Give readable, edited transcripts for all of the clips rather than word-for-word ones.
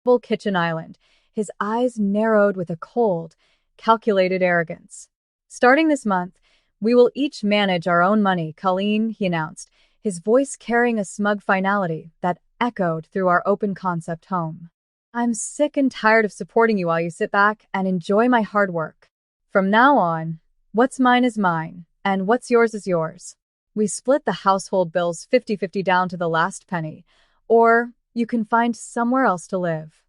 kitchen island, his eyes narrowed with a cold, calculated arrogance. Starting this month, we will each manage our own money, Colleen, he announced, his voice carrying a smug finality that echoed through our open concept home. I'm sick and tired of supporting you while you sit back and enjoy my hard work. From now on, what's mine is mine, and what's yours is yours. We split the household bills 50-50 down to the last penny, or you can find somewhere else to live.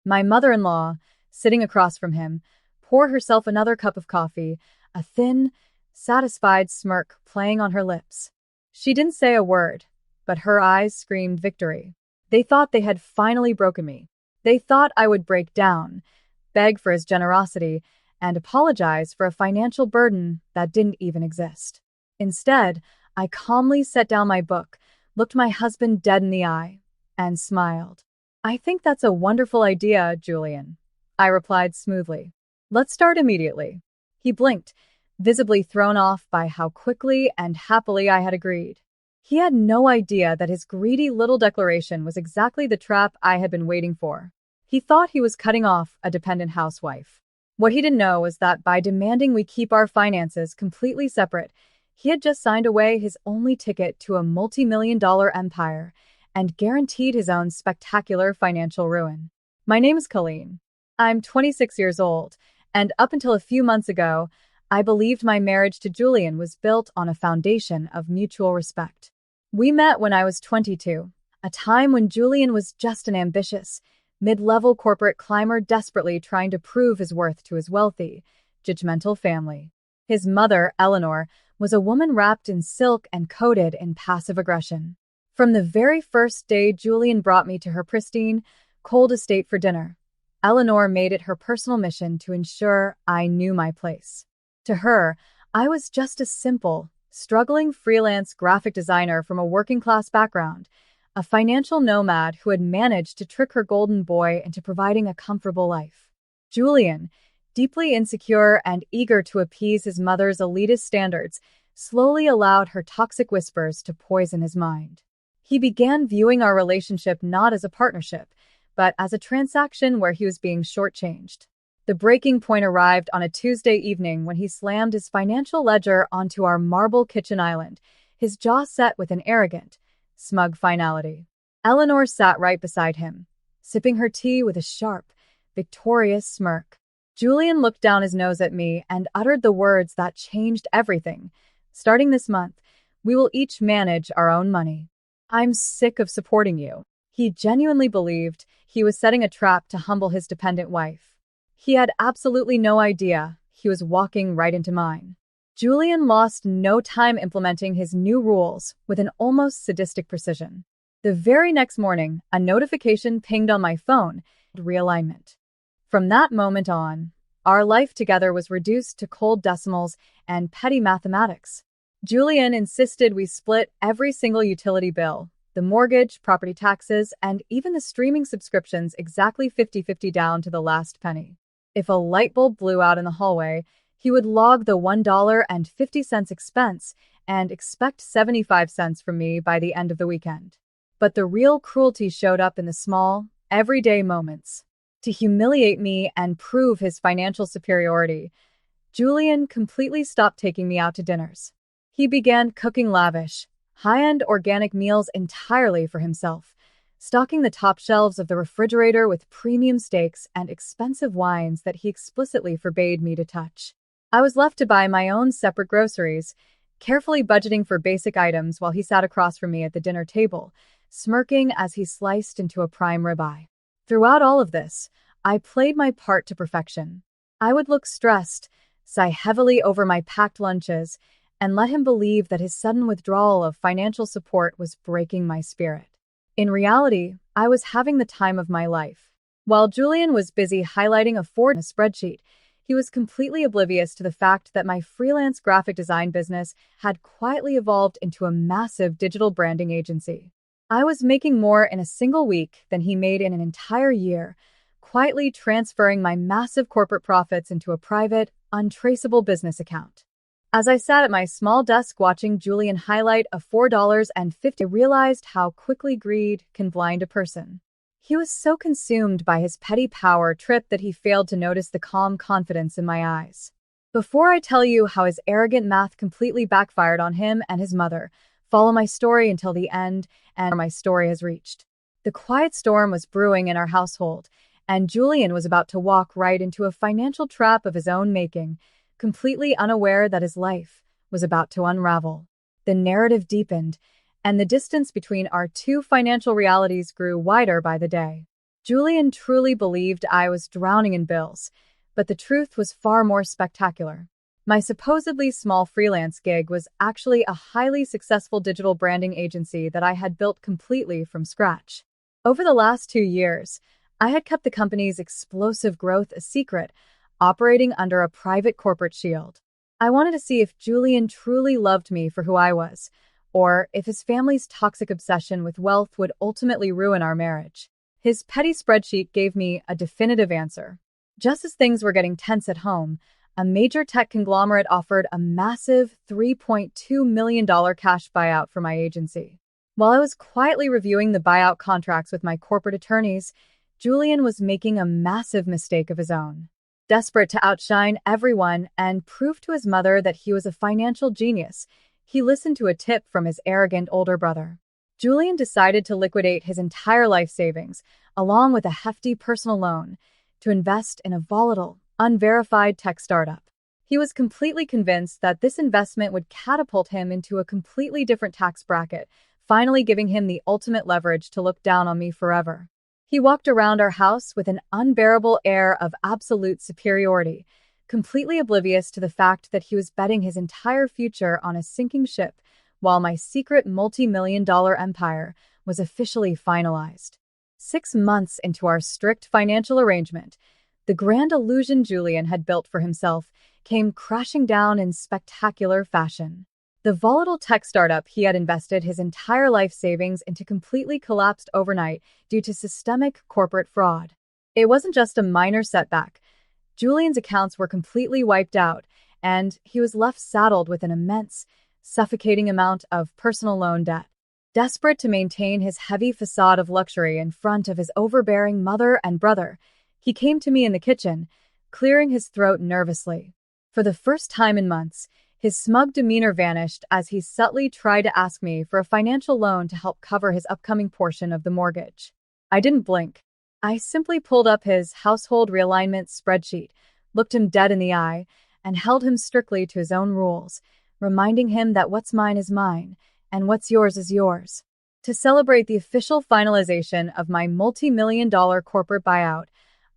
My mother-in-law, sitting across from him, poured herself another cup of coffee, a thin, satisfied smirk playing on her lips. She didn't say a word, but her eyes screamed victory. They thought they had finally broken me. They thought I would break down, beg for his generosity, and apologize for a financial burden that didn't even exist. Instead, I calmly set down my book, looked my husband dead in the eye, and smiled. I think that's a wonderful idea, Julian, I replied smoothly. Let's start immediately. He blinked, visibly thrown off by how quickly and happily I had agreed. He had no idea that his greedy little declaration was exactly the trap I had been waiting for. He thought he was cutting off a dependent housewife. What he didn't know was that by demanding we keep our finances completely separate, he had just signed away his only ticket to a multi-million-dollar empire and guaranteed his own spectacular financial ruin. My name is Colleen. I'm 26 years old, and up until a few months ago, I believed my marriage to Julian was built on a foundation of mutual respect. We met when I was 22, a time when Julian was just an ambitious, mid-level corporate climber desperately trying to prove his worth to his wealthy, judgmental family. His mother, Eleanor, was a woman wrapped in silk and coated in passive aggression. From the very first day Julian brought me to her pristine, cold estate for dinner, Eleanor made it her personal mission to ensure I knew my place. To her, I was just a simple, struggling freelance graphic designer from a working-class background, a financial nomad who had managed to trick her golden boy into providing a comfortable life. Julian, deeply insecure and eager to appease his mother's elitist standards, slowly allowed her toxic whispers to poison his mind. He began viewing our relationship not as a partnership, but as a transaction where he was being shortchanged. The breaking point arrived on a Tuesday evening when he slammed his financial ledger onto our marble kitchen island, his jaw set with an arrogant, smug finality. Eleanor sat right beside him, sipping her tea with a sharp, victorious smirk. Julian looked down his nose at me and uttered the words that changed everything. Starting this month, we will each manage our own money. I'm sick of supporting you. He genuinely believed he was setting a trap to humble his dependent wife. He had absolutely no idea he was walking right into mine. Julian lost no time implementing his new rules with an almost sadistic precision. The very next morning, a notification pinged on my phone, realignment. From that moment on, our life together was reduced to cold decimals and petty mathematics. Julian insisted we split every single utility bill, the mortgage, property taxes, and even the streaming subscriptions exactly 50-50 down to the last penny. If a light bulb blew out in the hallway, he would log the $1.50 expense and expect 75 cents from me by the end of the weekend. But the real cruelty showed up in the small, everyday moments. To humiliate me and prove his financial superiority, Julian completely stopped taking me out to dinners. He began cooking lavish, high-end organic meals entirely for himself, stocking the top shelves of the refrigerator with premium steaks and expensive wines that he explicitly forbade me to touch. I was left to buy my own separate groceries, carefully budgeting for basic items while he sat across from me at the dinner table, smirking as he sliced into a prime ribeye. Throughout all of this, I played my part to perfection. I would look stressed, sigh heavily over my packed lunches, and let him believe that his sudden withdrawal of financial support was breaking my spirit. In reality, I was having the time of my life. While Julian was busy highlighting a Ford in a spreadsheet, he was completely oblivious to the fact that my freelance graphic design business had quietly evolved into a massive digital branding agency. I was making more in a single week than he made in an entire year, quietly transferring my massive corporate profits into a private, untraceable business account. As I sat at my small desk watching Julian highlight a $4.50, I realized how quickly greed can blind a person. He was so consumed by his petty power trip that he failed to notice the calm confidence in my eyes. Before I tell you how his arrogant math completely backfired on him and his mother, follow my story until the end and where my story has reached. The quiet storm was brewing in our household, and Julian was about to walk right into a financial trap of his own making, completely unaware that his life was about to unravel. The narrative deepened, and the distance between our two financial realities grew wider by the day. Julian truly believed I was drowning in bills, but the truth was far more spectacular. My supposedly small freelance gig was actually a highly successful digital branding agency that I had built completely from scratch. Over the last 2 years, I had kept the company's explosive growth a secret, operating under a private corporate shield. I wanted to see if Julian truly loved me for who I was, or if his family's toxic obsession with wealth would ultimately ruin our marriage. His petty spreadsheet gave me a definitive answer. Just as things were getting tense at home, a major tech conglomerate offered a massive $3.2 million cash buyout for my agency. While I was quietly reviewing the buyout contracts with my corporate attorneys, Julian was making a massive mistake of his own. Desperate to outshine everyone and prove to his mother that he was a financial genius, he listened to a tip from his arrogant older brother. Julian decided to liquidate his entire life savings, along with a hefty personal loan, to invest in a volatile, unverified tech startup. He was completely convinced that this investment would catapult him into a completely different tax bracket, finally giving him the ultimate leverage to look down on me forever. He walked around our house with an unbearable air of absolute superiority, completely oblivious to the fact that he was betting his entire future on a sinking ship, while my secret multi-million-dollar empire was officially finalized. 6 months into our strict financial arrangement, the grand illusion Julian had built for himself came crashing down in spectacular fashion. The volatile tech startup he had invested his entire life savings into completely collapsed overnight due to systemic corporate fraud. It wasn't just a minor setback. Julian's accounts were completely wiped out, and he was left saddled with an immense, suffocating amount of personal loan debt. Desperate to maintain his heavy facade of luxury in front of his overbearing mother and brother, he came to me in the kitchen, clearing his throat nervously. For the first time in months, his smug demeanor vanished as he subtly tried to ask me for a financial loan to help cover his upcoming portion of the mortgage. I didn't blink. I simply pulled up his household realignment spreadsheet, looked him dead in the eye, and held him strictly to his own rules, reminding him that what's mine is mine, and what's yours is yours. To celebrate the official finalization of my multi-million-dollar corporate buyout,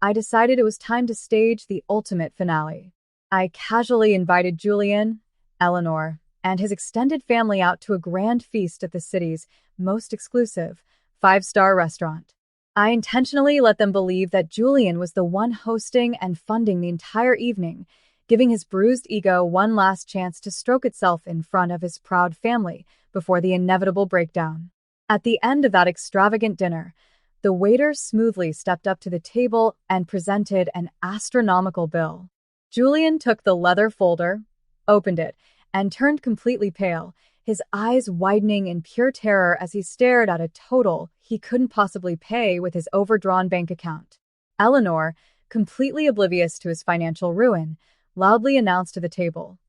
I decided it was time to stage the ultimate finale. I casually invited Julian, Eleanor, and his extended family out to a grand feast at the city's most exclusive 5-star restaurant. I intentionally let them believe that Julian was the one hosting and funding the entire evening, giving his bruised ego one last chance to stroke itself in front of his proud family before the inevitable breakdown. At the end of that extravagant dinner, the waiter smoothly stepped up to the table and presented an astronomical bill. Julian took the leather folder, opened it, and turned completely pale, his eyes widening in pure terror as he stared at a total he couldn't possibly pay with his overdrawn bank account. Eleanor, completely oblivious to his financial ruin, loudly announced to the table,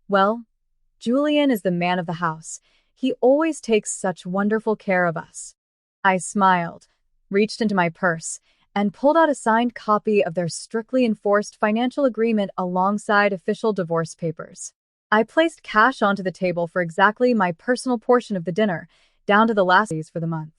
"Well, Julian is the man of the house. He always takes such wonderful care of us." I smiled, reached into my purse, and pulled out a signed copy of their strictly enforced financial agreement alongside official divorce papers. I placed cash onto the table for exactly my personal portion of the dinner, down to the last fees for the month.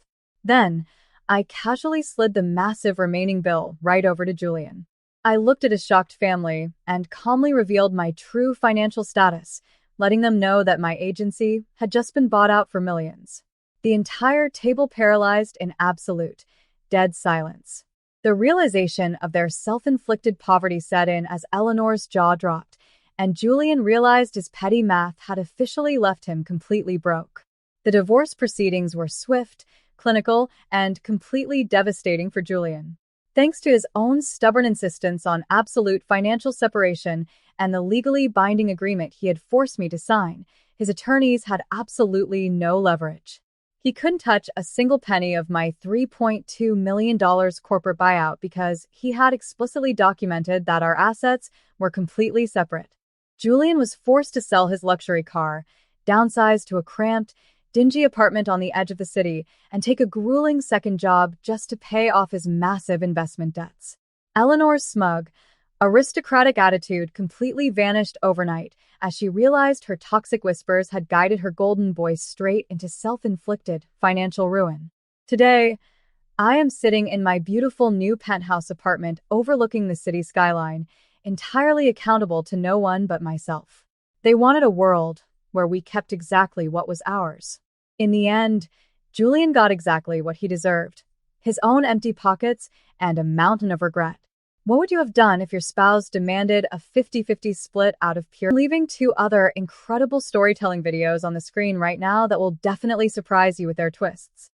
Then, I casually slid the massive remaining bill right over to Julian. I looked at his shocked family and calmly revealed my true financial status, letting them know that my agency had just been bought out for millions. The entire table paralyzed in absolute, dead silence. The realization of their self-inflicted poverty set in as Eleanor's jaw dropped, and Julian realized his petty math had officially left him completely broke. The divorce proceedings were swift, clinical, and completely devastating for Julian. Thanks to his own stubborn insistence on absolute financial separation and the legally binding agreement he had forced me to sign, his attorneys had absolutely no leverage. He couldn't touch a single penny of my $3.2 million corporate buyout because he had explicitly documented that our assets were completely separate. Julian was forced to sell his luxury car, downsize to a cramped, dingy apartment on the edge of the city, and take a grueling second job just to pay off his massive investment debts. Eleanor's smug, aristocratic attitude completely vanished overnight as she realized her toxic whispers had guided her golden voice straight into self-inflicted financial ruin. Today, I am sitting in my beautiful new penthouse apartment overlooking the city skyline, entirely accountable to no one but myself. They wanted a world where we kept exactly what was ours. In the end, Julian got exactly what he deserved: his own empty pockets and a mountain of regret. What would you have done if your spouse demanded a 50-50 split out of pure? I'm leaving 2 other incredible storytelling videos on the screen right now that will definitely surprise you with their twists.